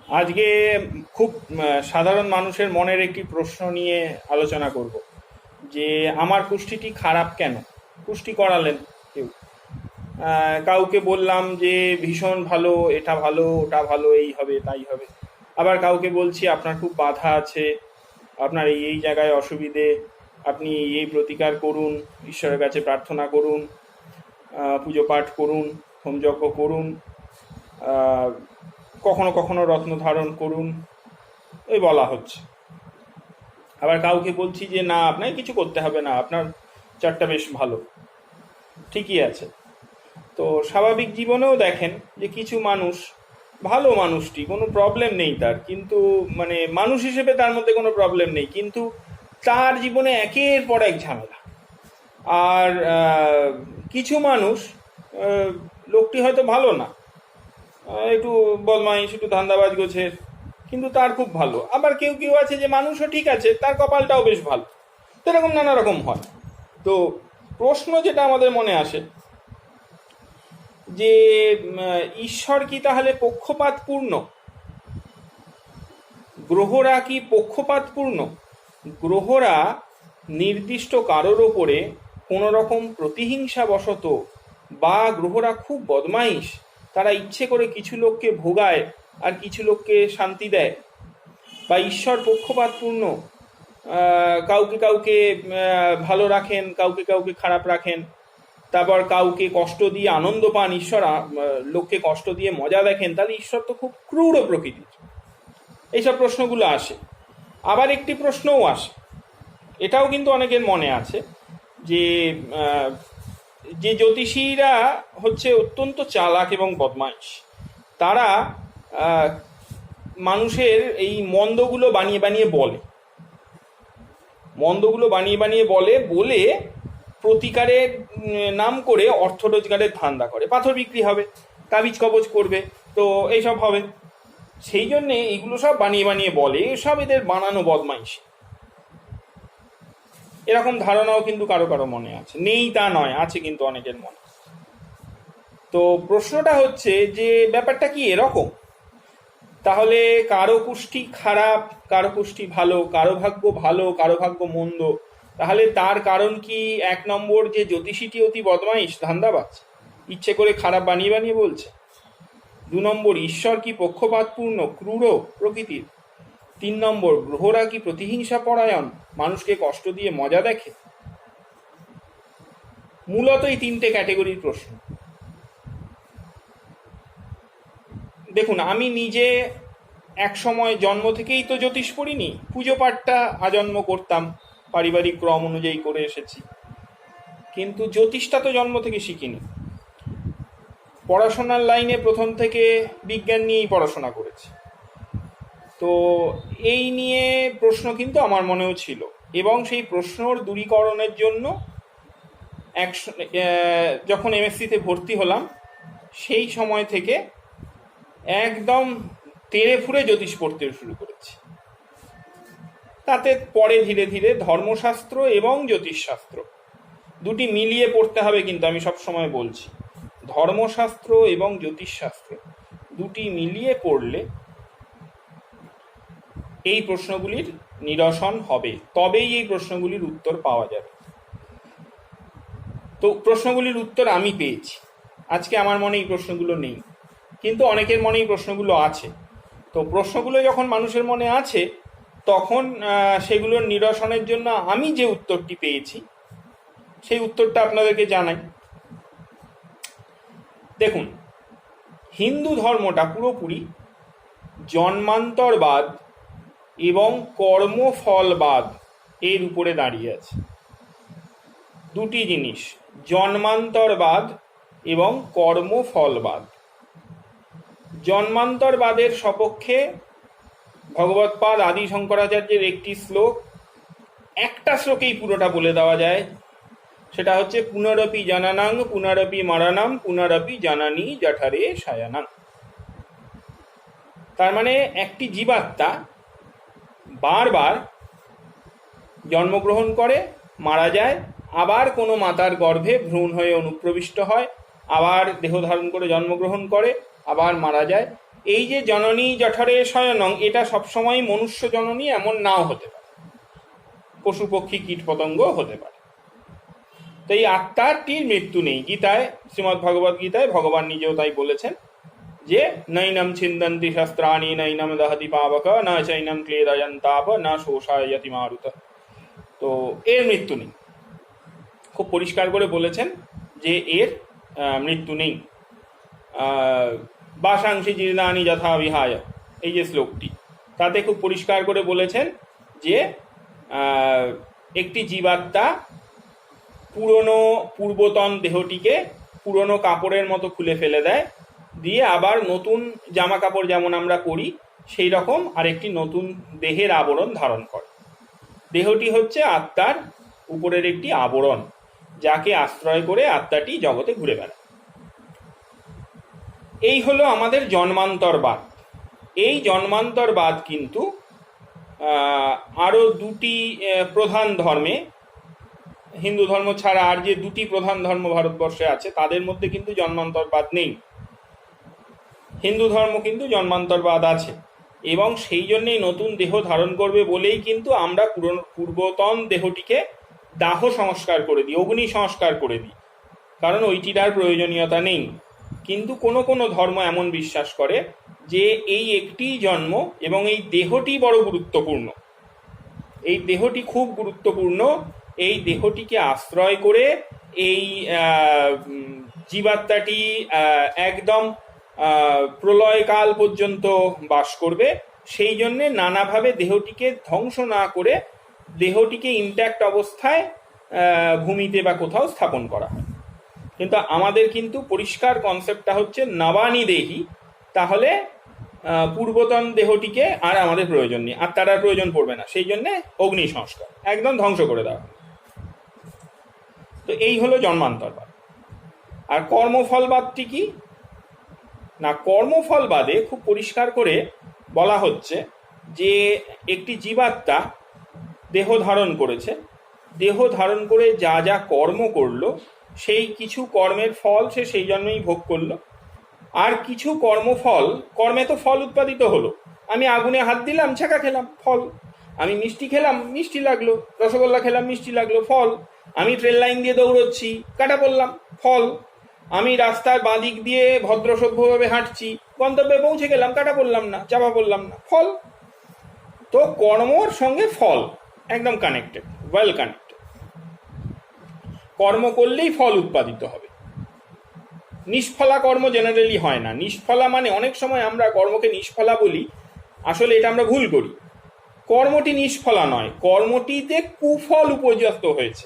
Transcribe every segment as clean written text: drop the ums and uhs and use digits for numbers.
আজকে খুব সাধারণ মানুষের মনের একটি প্রশ্ন নিয়ে আলোচনা করব যে আমার কুষ্ঠিটি খারাপ কেন। কুষ্টি করালেন কেউ, কাউকে বললাম যে ভীষণ ভালো, এটা ভালো, ওটা ভালো, এই হবে তাই হবে। আবার কাউকে বলছি আপনার খুব বাধা আছে, আপনার এই এই জায়গায় অসুবিধে, আপনি এই প্রতিকার করুন, ঈশ্বরের কাছে প্রার্থনা করুন, পুজো পাঠ করুন, হোমযজ্ঞ করুন, আহ, কখনো কখনো রত্ন ধারণ করুন, এই বলা হচ্ছে। আবার কাউকে বলছি যে না, আপনাকে কিছু করতে হবে না, আপনার চারটা বেশ ভালো, ঠিকই আছে। তো স্বাভাবিক জীবনেও দেখেন যে কিছু মানুষ, ভালো মানুষটি কোনো প্রবলেম নেই তার, কিন্তু মানে মানুষ হিসেবে তার মধ্যে কোনো প্রবলেম নেই, কিন্তু তার জীবনে একের পর এক ঝামেলা। আর কিছু মানুষ, আহ, লোকটি হয়তো ভালো না, একটু বদমাইশ, একটু ধান্দাবাজ গোছের, কিন্তু তার খুব ভালো। আবার কেউ কেউ আছে যে মানুষও ঠিক আছে, তার কপালটাও বেশ ভালো। তো এরকম নানা রকম হয়। তো প্রশ্ন যেটা আমাদের মনে আসে যে ঈশ্বর কি তাহলে পক্ষপাতপূর্ণ? গ্রহরা কি পক্ষপাতপূর্ণ? গ্রহরা নির্দিষ্ট কারোর ওপরে কোনো রকম প্রতিহিংসাবশত, বা গ্রহরা খুব বদমাইশ, তারা ইচ্ছে করে কিছু লোককে ভোগায় আর কিছু লোককে শান্তি দেয়? বা ঈশ্বর পক্ষপাতপূর্ণ, কাউকে কাউকে ভালো রাখেন, কাউকে কাউকে খারাপ রাখেন, তারপর কাউকে কষ্ট দিয়ে আনন্দ পান ঈশ্বর, লোককে কষ্ট দিয়ে মজা দেখেন? তাহলে ঈশ্বর তো খুব ক্রূর প্রকৃতির। এইসব প্রশ্নগুলো আসে। আবার একটি প্রশ্নও আসে, এটাও কিন্তু অনেকের মনে আছে, যে যে জ্যোতিষীরা হচ্ছে অত্যন্ত চালাক এবং বদমাইশ, তারা মানুষের এই মন্দগুলো বানিয়ে বানিয়ে বলে, মন্দগুলো বানিয়ে বানিয়ে বলে বলে প্রতিকারের নাম করে অর্থ রোজগারের ধান্দা করে। পাথর বিক্রি হবে, তাবিজ কবজ করবে, তো এইসব হবে। সেই জন্যে এইগুলো সব বানিয়ে বানিয়ে বলে, সব এদের বানানো বদমাইশি। এরকম ধারণাও কিন্তু কারো কারো মনে আছে, নেই তা নয়, আছে কিন্তু অনেকের মনে। তো প্রশ্নটা হচ্ছে যে ব্যাপারটা কি এরকম? তাহলে কারো কুষ্টি খারাপ, কারো কুষ্টি ভালো, কারো ভাগ্য ভালো, কারো ভাগ্য মন্দ, তাহলে তার কারণ কি 1 নম্বর যে জ্যোতিষীটি অতি বদমাইশ, ধান্দাবাজ, ইচ্ছে করে খারাপ বানিয়ে বানিয়ে বলছে? 2 নম্বর, ঈশ্বর কি পক্ষপাতপূর্ণ, ক্রূর প্রকৃতির? 3 নম্বর, গ্রহরা কি প্রতিহিংসা পরায়ণ, মানুষকে কষ্ট দিয়ে মজা দেখে? মূলত এই 3টে ক্যাটেগরির প্রশ্ন। দেখুন, আমি নিজে এক সময় জন্ম থেকেই তো জ্যোতিষ পড়িনি, পুজো পাঠটা আজন্ম করতাম, পারিবারিক ক্রম অনুযায়ী করে এসেছি, কিন্তু জ্যোতিষটা তো জন্ম থেকে শিখিনি। পড়াশোনার লাইনে প্রথম থেকে বিজ্ঞান নিয়েই পড়াশোনা করেছি। তো এই নিয়ে প্রশ্ন কিন্তু আমার মনেও ছিল, এবং সেই প্রশ্নর দূরীকরণের জন্য যখন এমএসসিতে ভর্তি হলাম, সেই সময় থেকে একদম তেড়ে ফুঁড়ে জ্যোতিষ পড়তে শুরু করেছি। তাতে পরে ধীরে ধীরে ধর্মশাস্ত্র এবং জ্যোতিষশাস্ত্র দুটি মিলিয়ে পড়তে হবে, কিন্তু আমি সব সময় বলছি ধর্মশাস্ত্র এবং জ্যোতিষশাস্ত্র দুটি মিলিয়ে পড়লে এই প্রশ্নগুলির নিরসন হবে, তবেই এই প্রশ্নগুলির উত্তর পাওয়া যাবে। তো প্রশ্নগুলির উত্তর আমি পেয়েছি, আজকে আমার মনে এই প্রশ্নগুলো নেই, কিন্তু অনেকের মনে এই প্রশ্নগুলো আছে। তো প্রশ্নগুলো যখন মানুষের মনে আছে, তখন সেগুলোর নিরসনের জন্য আমি যে উত্তরটি পেয়েছি সেই উত্তরটা আপনাদেরকে জানাই। দেখুন, হিন্দু ধর্মটা পুরোপুরি জন্মান্তরবাদ এবং কর্মফলবাদ এর উপরে দাঁড়িয়ে আছে। দুটি জিনিস, জন্মান্তরবাদ এবং কর্মফলবাদ। জন্মান্তরবাদের সপক্ষে ভগবৎপাদ আদি শঙ্করাচার্যের একটি শ্লোক, একটা শ্লোকেই পুরোটা বলে দেওয়া যায়, সেটা হচ্ছে পুনরপি জানানাং পুনরপি মরণাম পুনরপি জানানি জঠরে শায়ানাং। তার মানে একটি জীবাত্মা বারবার জন্মগ্রহণ করে, মারা যায়, আবার কোনো মাতার গর্ভে ভ্রূণ হয়ে অনুপ্রবিষ্ট হয়, আবার দেহ ধারণ করে জন্মগ্রহণ করে, আবার মারা যায়। এই যে জননী জঠরে শয়নং, এটা সবসময় মনুষ্য জননী এমন নাও হতে পারে, পশু পক্ষী কীট পতঙ্গ হতে পারে। তো এই আত্মারটির মৃত্যু নেই। গীতায়, শ্রীমদ্ ভগবদ গীতায় ভগবান নিজেও তাই বলেছেন যে নৈনম ছিন্দন্তি শস্ত্রাণি নৈনম দহতি পাবক না চৈনম ক্লেদয়ন্তাপ না শোষায়তি মারুত। তো এর মৃত্যু নেই, খুব পরিষ্কার করে বলেছেন যে এর মৃত্যু নেই। বাসাংশি জীর্ণানি যথা বিহায়, এই যে শ্লোকটি, তাতে খুব পরিষ্কার করে বলেছেন যে একটি জীবাত্মা পুরনো পূর্বতন দেহটিকে পুরনো কাপড়ের মতো খুলে ফেলে দেয়, দিয়ে আবার নতুন জামা কাপড় যেমন আমরা পরি সেই রকম আরেকটি নতুন দেহের আবরণ ধারণ করে। দেহটি হচ্ছে আত্মার উপরের একটি আবরণ, যাকে আশ্রয় করে আত্মাটি জগতে ঘুরে বেড়ায়। এই হলো আমাদের জন্মান্তরবাদ। এই জন্মান্তরবাদ কিন্তু আরও দুটি প্রধান ধর্মে, হিন্দু ধর্ম ছাড়া আর যে দুটি প্রধান ধর্ম ভারতবর্ষে আছে তাদের মধ্যে কিন্তু জন্মান্তরবাদ নেই। হিন্দু ধর্ম কিন্তু জন্মান্তরবাদ আছে, এবং সেই জন্যেই নতুন দেহ ধারণ করবে বলেই কিন্তু আমরা পূর্বতন দেহটিকে দাহ সংস্কার করে দিই, অগ্নি সংস্কার করে দিই, কারণ ওইটির আর প্রয়োজনীয়তা নেই। কিন্তু কোনো কোনো ধর্ম এমন বিশ্বাস করে যে এই একটি জন্ম এবং এই দেহটি বড় গুরুত্বপূর্ণ, এই দেহটি খুব গুরুত্বপূর্ণ, এই দেহটিকে আশ্রয় করে এই জীবাত্মাটি একদম প্রলয়কাল পর্যন্ত বাস করবে। সেই জন্যে নানাভাবে দেহটিকে ধ্বংস না করে দেহটিকে ইনট্যাক্ট অবস্থায় ভূমিতে বা কোথাও স্থাপন করা হয়। কিন্তু আমাদের কিন্তু পরিষ্কার কনসেপ্টটা হচ্ছে নবানি দেহি, তাহলে পূর্বতন দেহটিকে আর আমাদের প্রয়োজন নেই, আর তার আর প্রয়োজন পড়বে না, সেই জন্যে অগ্নি সংস্কার একদম ধ্বংস করে দেওয়া। তো এই হলো জন্মান্তরবাদ। আর কর্মফলবাদটি কি না, কর্মফলবাদে খুব পরিষ্কার করে বলা হচ্ছে যে একটি জীবাত্মা দেহ ধারণ করেছে, দেহ ধারণ করে যা যা কর্ম করলো সেই কিছু কর্মের ফল সে সেই জন্যই ভোগ করলো। আর কিছু কর্মফল, কর্মে তো ফল উৎপাদিত হলো, আমি আগুনে হাত দিলাম, ছ্যাঁকা খেলাম, ফল। আমি মিষ্টি খেলাম, মিষ্টি লাগলো, রসগোল্লা খেলাম, মিষ্টি লাগলো, ফল। আমি ট্রেন লাইন দিয়ে দৌড়চ্ছি, কাটা পড়লাম, ফল। আমি রাস্তার বাঁদিক দিয়ে ভদ্রসভ্যভাবে হাঁটছি, গন্তব্যে পৌঁছে গেলাম, কাটা পড়লাম না, চাপা পড়লাম না, ফল। তো কর্মর সঙ্গে ফল একদম কানেক্টেড, ওয়েল কানেক্টেড। কর্ম করলেই ফল উৎপাদিত হবে, নিষ্ফলা কর্ম জেনারেলি হয় না। নিষ্ফলা মানে অনেক সময় আমরা কর্মকে নিষ্ফলা বলি, আসলে এটা আমরা ভুল করি। কর্মটি নিষ্ফলা নয়, কর্মটিতে কুফল উপযুক্ত হয়েছে,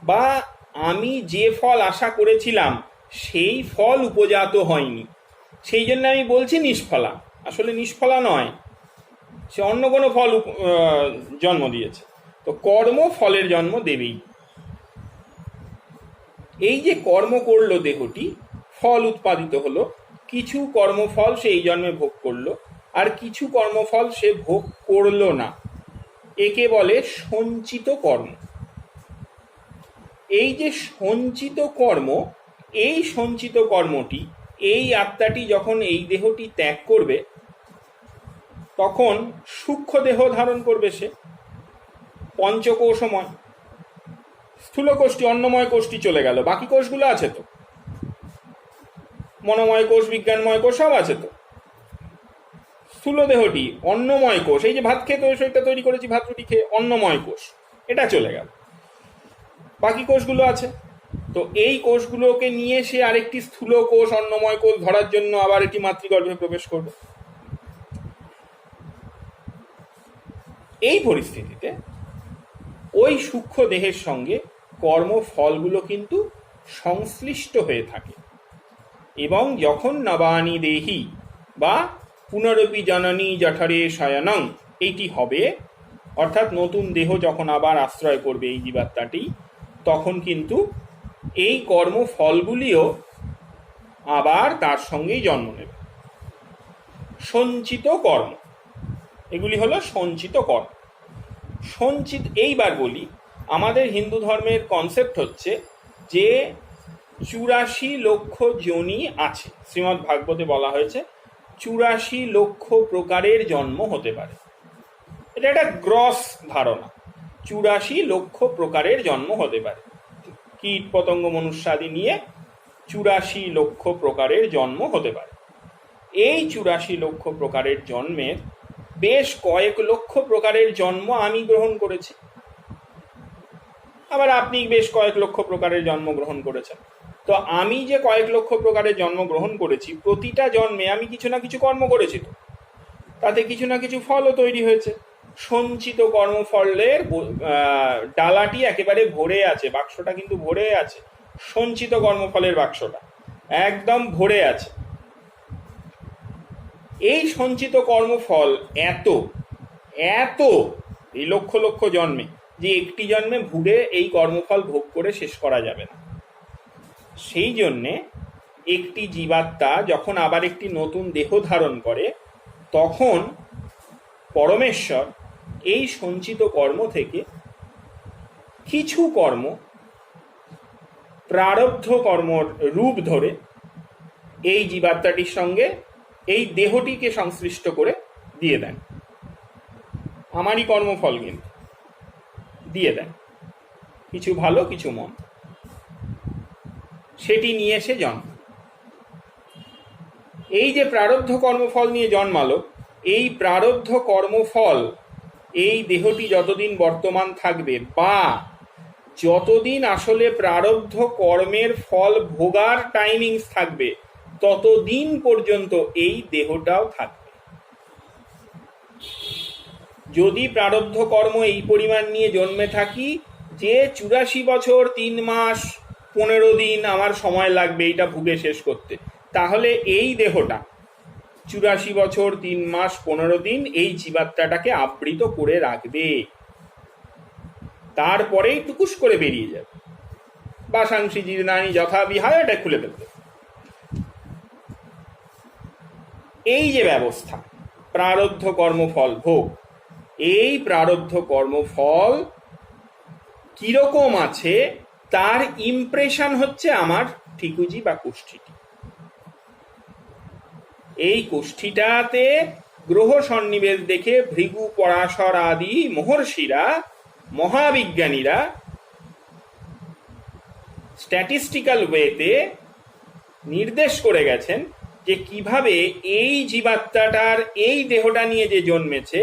বা আমি যে ফল আশা করেছিলাম সেই ফল উপজাত হয়নি, সেই জন্য আমি বলছি নিষ্ফলা। আসলে নিষ্ফলা নয়, সে অন্য কোনো ফল জন্ম দিয়েছে। তো কর্ম ফলের জন্ম দেবেই। এই যে কর্ম করলো দেহটি, ফল উৎপাদিত হলো, কিছু কর্মফল সে এই জন্মে ভোগ করলো, আর কিছু কর্মফল সে ভোগ করলো না, একে বলে সঞ্চিত কর্ম। এই যে সঞ্চিত কর্ম, এই সঞ্চিত কর্মটি, এই আত্মাটি যখন এই দেহটি ত্যাগ করবে তখন সূক্ষ্ম দেহ ধারণ করবে সে, পঞ্চকোষময়। স্থূল কোষটি, অন্নময় কোষটি চলে গেল, বাকি কোষগুলো আছে তো, মনোময় কোষ, বিজ্ঞানময় কোষ সব আছে তো। স্থূল দেহটি অন্নময় কোষ, এই যে ভাত খেয়ে তো শরীরটা তৈরি করেছি, ভাত রুটি খেয়ে, অন্নময় কোষ এটা চলে গেল, বাকি কোষগুলো আছে। তো এই কোষগুলোকে নিয়ে সে আরেকটি স্থূল কোষ, অন্নময় কোষ ধরার জন্য আবার একটি মাতৃগর্ভে প্রবেশ করবে। এই পরিস্থিতিতে ওই সূক্ষ্ম দেহের সঙ্গে কর্মফলগুলো কিন্তু সংশ্লিষ্ট হয়ে থাকে, এবং যখন নবানি দেহি বা পুনরপি জননী জঠরে শয়নং এইটি হবে, অর্থাৎ নতুন দেহ যখন আবার আশ্রয় করবে এই জীবাত্মাটি, তখন কিন্তু এই কর্মফলগুলিও আবার তার সঙ্গেই জন্ম নেবে। সঞ্চিত কর্ম, এগুলি হলো সঞ্চিত কর্ম। সঞ্চিত, এইবার বলি, আমাদের হিন্দু ধর্মের কনসেপ্ট হচ্ছে যে 84 লক্ষ যোনি আছে। শ্রীমদ্ ভাগবতে বলা হয়েছে 84 লক্ষ প্রকারের জন্ম হতে পারে। এটা একটা গ্রস ধারণা। 84 লক্ষ প্রকারের জন্ম হতে পারে, কীট পতঙ্গ মনুষ্যাদি নিয়ে 84 লক্ষ প্রকারের জন্ম হতে পারে। এই 84 লক্ষ প্রকারের জন্মের বেশ কয়েক লক্ষ প্রকারের জন্ম আমি গ্রহণ করেছি, আবার আপনি বেশ কয়েক লক্ষ প্রকারের জন্ম গ্রহণ করেছেন। তো আমি যে কয়েক লক্ষ প্রকারের জন্ম গ্রহণ করেছি, প্রতিটা জন্মে আমি কিছু না কিছু কর্ম করেছি, তো তাতে কিছু না কিছু ফলও তৈরি হয়েছে। সঞ্চিত কর্মফলের ডালাটি একেবারে ভরে আছে, বাক্সটা কিন্তু ভরে আছে, সঞ্চিত কর্মফলের বাক্সটা একদম ভরে আছে। এই সঞ্চিত কর্মফল এত এত এই লক্ষ লক্ষ জন্মে, যে একটি জন্মে ভুগে এই কর্মফল ভোগ করে শেষ করা যাবে না। সেই জন্যে একটি জীবাত্মা যখন আবার একটি নতুন দেহ ধারণ করে, তখন পরমেশ্বর এই সঞ্চিত কর্ম থেকে কিছু কর্ম প্রারব্ধ কর্মর রূপ ধরে এই জীবাত্মাটির সঙ্গে এই দেহটিকে সংশ্লিষ্ট করে দিয়ে দেন। আমারই কর্মফল কিন্তু দিয়ে দেন, কিছু ভালো কিছু মন, সেটি নিয়ে সে জন্ম। এই যে প্রারব্ধ কর্মফল নিয়ে জন্মালো, এই প্রারব্ধ কর্মফল এই দেহটি যতদিন বর্তমান থাকবে, বা যতদিন আসলে প্রারব্ধ কর্মের ফল ভোগার টাইমিংস থাকবে, ততদিন পর্যন্ত এই দেহটাও থাকবে। যদি প্রারব্ধ কর্ম এই পরিমাণ নিয়ে জন্মে থাকি যে 84 বছর 3 মাস 15 দিন আমার সময় লাগবে এইটা ভুগে শেষ করতে, তাহলে এই দেহটা 84 বছর 3 মাস 15 দিন এই জীবাত্মাটাকে আবৃত করে রাখবে, তারপরেই টুকুস করে বেরিয়ে যাবে। বাসাংশী জীর্ণানি যথা বিহায়, এটা খুলে ফেলবে। এই যে ব্যবস্থা প্রারব্ধ কর্মফল ভোগ, এই প্রারব্ধ কর্মফল কিরকম আছে তার ইমপ্রেশন হচ্ছে আমার ঠিকুজি বা কুষ্ঠিটি। এই কুষ্ঠিটাতে গ্রহ সন্নিবেশ দেখে ভৃগু পরাশর আদি মহর্ষিরা, মহাবিজ্ঞানীরা স্ট্যাটিস্টিক্যাল ওয়েতে নির্দেশ করে গেছেন যে কিভাবে এই জীবাত্মাটার এই দেহটা নিয়ে যে জন্মেছে,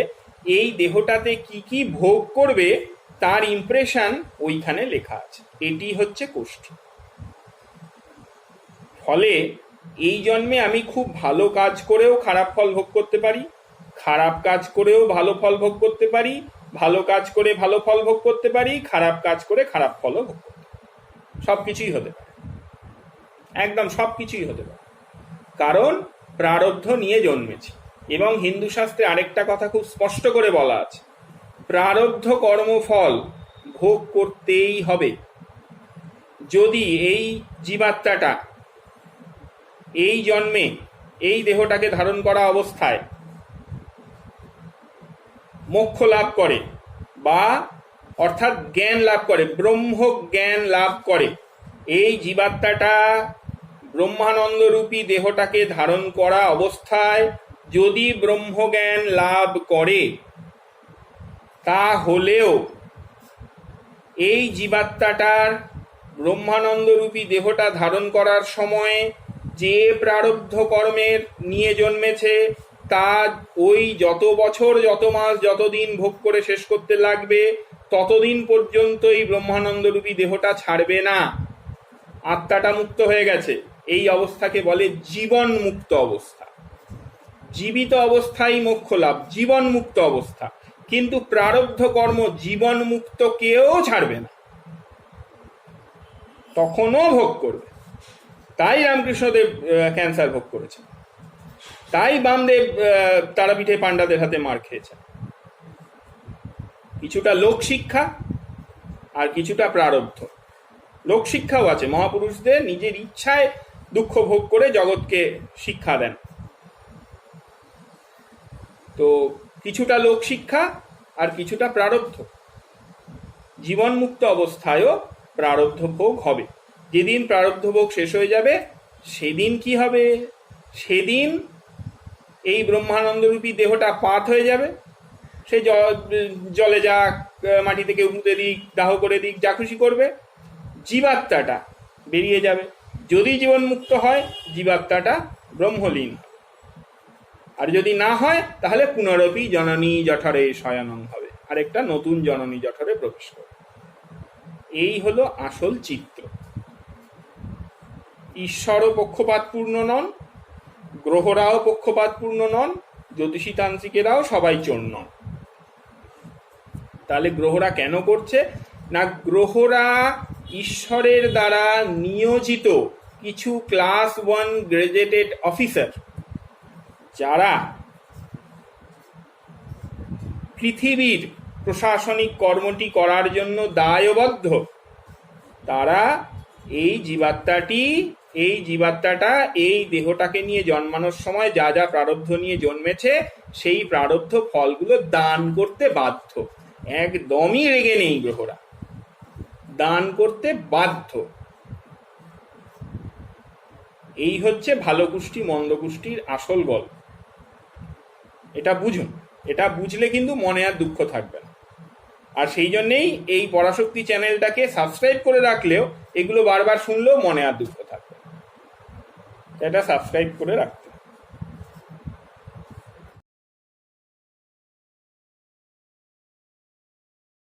এই দেহটাতে কি কি ভোগ করবে তার ইমপ্রেশন ওইখানে লেখা আছে। এটি হচ্ছে কোষ্ঠী। ফলে এই জন্মে আমি খুব ভালো কাজ করেও খারাপ ফল ভোগ করতে পারি, খারাপ কাজ করেও ভালো ফল ভোগ করতে পারি, ভালো কাজ করে ভালো ফল ভোগ করতে পারি, খারাপ কাজ করে খারাপ ফলও ভোগ করতে পারি। সবকিছুই হতে পারে, একদম সবকিছুই হতে পারে, কারণ প্রারব্ধ নিয়ে জন্মেছে। এবং হিন্দু শাস্ত্রে আরেকটা কথা খুব স্পষ্ট করে বলা আছে, প্রারব্ধ কর্মফল ভোগ করতেই হবে। যদি এই জীবাত্মাটা এই জন্মে এই দেহটাকে ধারণ করা অবস্থায় মোক্ষ লাভ করে, বা অর্থাৎ জ্ঞান লাভ করে, ব্রহ্ম জ্ঞান লাভ করে, এই জীবাত্মাটা ব্রহ্মানন্দ রূপী দেহটাকে ধারণ করা অবস্থায় যদি ব্রহ্মজ্ঞান লাভ করে, তাহলেও এই জীবাত্মাটার ব্রহ্মানন্দ রূপী দেহটা ধারণ করার সময় যে প্রারব্ধ কর্মের নিয়ে জন্মেছে তা ওই যত বছর, যত মাস, যতদিন ভোগ করে শেষ করতে লাগবে, ততদিন পর্যন্ত এই ব্রহ্মানন্দ রূপী দেহটা ছাড়বে না। আত্মাটা মুক্ত হয়ে গেছে, এই অবস্থাকে বলে জীবন মুক্ত অবস্থা। জীবিত অবস্থায় মোক্ষ লাভ, জীবন মুক্ত অবস্থা। কিন্তু প্রারব্ধ কর্ম জীবন মুক্ত কেউ ছাড়বে না, তখনও ভোগ করবে। তাই রামকৃষ্ণদেব ক্যান্সার ভোগ করেছেন, তাই বামদেব তারাপীঠে পাণ্ডাদের হাতে মার খেয়েছেন। কিছুটা লোক শিক্ষা আর কিছুটা প্রারব্ধ। লোক শিক্ষাও আছে, মহাপুরুষদের নিজের ইচ্ছায় দুঃখ ভোগ করে জগৎকে শিক্ষা দেন। তো কিছুটা লোক শিক্ষা আর কিছুটা প্রারব্ধ। জীবন মুক্ত অবস্থায়ও প্রারব্ধ ভোগ হবে। যেদিন প্রারব্ধ ভোগ শেষ হয়ে যাবে, সেদিন কি হবে? সেদিন এই ব্রহ্মানন্দরূপী দেহটা পাত হয়ে যাবে। সে জলে যাক, মাটি থেকে পুঁতে দিক, দাহ করে দিক, যা খুশি করবে, জীবাত্মাটা বেরিয়ে যাবে। যদি জীবন মুক্ত হয়, জীবাত্মাটা ব্রহ্মলীন, আর যদি না হয় তাহলে পুনরপি জননী জঠরে শয়নং হবে, আরেকটা নতুন জননী জঠরে প্রবেশ করবে। এই হলো আসল চিত্র। ঈশ্বরও পক্ষপাতপূর্ণ নন, গ্রহরাও পক্ষপাতপূর্ণ নন, জ্যোতিষী তান্ত্রিকেরাও সবাই চোর নন। তাহলে গ্রহরা কেন করছে না? গ্রহরা ঈশ্বরের দ্বারা নিয়োজিত কিছু ক্লাস 1 গ্রাজুয়েটেড অফিসার, যারা পৃথিবীর প্রশাসনিক কর্মটি করার জন্য দায়বদ্ধ, তারা এই জীবাত্মাটা এই দেহটাকে নিয়ে জন্মানোর সময় যা যা প্রারব্ধ নিয়ে জন্মেছে, সেই প্রারব্ধ ফলগুলো দান করতে বাধ্য। একদমই রেগে নেই গ্রহরা, দান করতে বাধ্য। এই হচ্ছে ভালো কুষ্টি মন্দ কুষ্টির আসল গল্প। এটা বুঝুন, এটা বুঝলে কিন্তু মনে আর দুঃখ থাকবে না। আর সেই জন্যেই এই পরাশক্তি চ্যানেলটাকে সাবস্ক্রাইব করে রাখলেও, এগুলো বারবার শুনলেও মনে আর দুঃখ থাকবে না। এটা সাবস্ক্রাইব করে রাখতে।